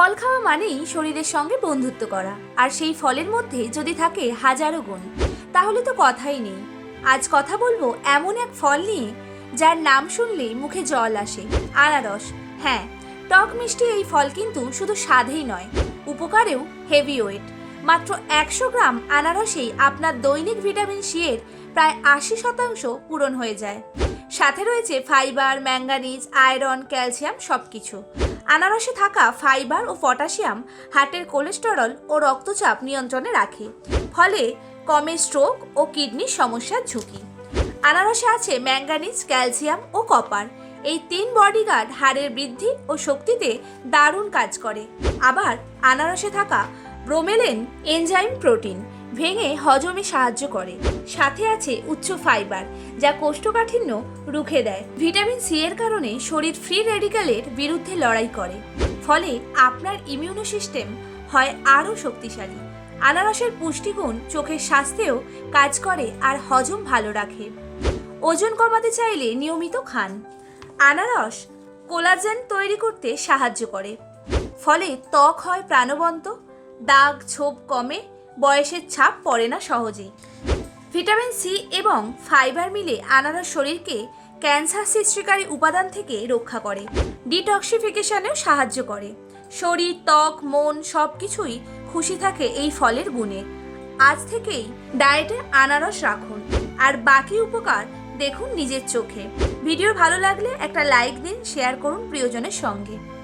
ফল খাওয়া মানেই শরীরের সঙ্গে বন্ধুত্ব করা, আর সেই ফলের মধ্যে যদি থাকে হাজারো গুণ, তাহলে তো কথাই নেই। আজ কথা বলবো এমন এক ফল নিয়ে যার নাম শুনলেই মুখে জল আসে, আনারস। হ্যাঁ, টক মিষ্টি এই ফল কিন্তু শুধু স্বাদেই নয়, উপকারেও হেভিওয়েট। মাত্র 100 গ্রাম আনারসেই আপনার দৈনিক ভিটামিন সি এর প্রায় 80% পূরণ হয়ে যায়। সাথে রয়েছে ফাইবার, ম্যাঙ্গানিজ, আয়রন, ক্যালসিয়াম সবকিছু। আনারসে থাকা ফাইবার ও পটাশিয়াম হার্টের কোলেস্টেরল ও রক্তচাপ নিয়ন্ত্রণে রাখে, ফলে কমে স্ট্রোক ও কিডনির সমস্যার ঝুঁকি। আনারসে আছে ম্যাঙ্গানিজ, ক্যালসিয়াম ও কপার। এই 3 বডিগার্ড হাড়ের বৃদ্ধি ও শক্তিতে দারুণ কাজ করে। আবার আনারসে থাকা ব্রোমেলিন এনজাইম প্রোটিন ভেঙে হজমে সাহায্য করে। সাথে আছে উচ্চ ফাইবার, যা কোষ্ঠকাঠিন্য রুখে দেয়। ভিটামিন সি এর কারণে শরীর ফ্রি রেডিক্যালের বিরুদ্ধে লড়াই করে, ফলে আপনার ইমিউনো সিস্টেম হয় আরও শক্তিশালী। আনারসের পুষ্টিগুণ চোখের স্বাস্থ্যেও কাজ করে আর হজম ভালো রাখে। ওজন কমাতে চাইলে নিয়মিত খান। আনারস কোলাজেন তৈরি করতে সাহায্য করে, ফলে ত্বক হয় প্রাণবন্ত, দাগ ছোপ কমে, বয়সের ছাপ পড়ে না সহজেই। ভিটামিন সি এবং ফাইবার মিলে আনারস শরীরকে ক্যান্সার সৃষ্টিকারী উপাদান থেকে রক্ষা করে, ডিটক্সিফিকেশনেও সাহায্য করে। শরীর, ত্বক, মন সবকিছুই খুশি থাকে এই ফলের গুণে। আজ থেকেই ডায়েটে আনারস রাখুন, আর বাকি উপকার দেখুন নিজের চোখে। ভিডিও ভালো লাগলে একটা লাইক দিন, শেয়ার করুন প্রিয়জনের সঙ্গে।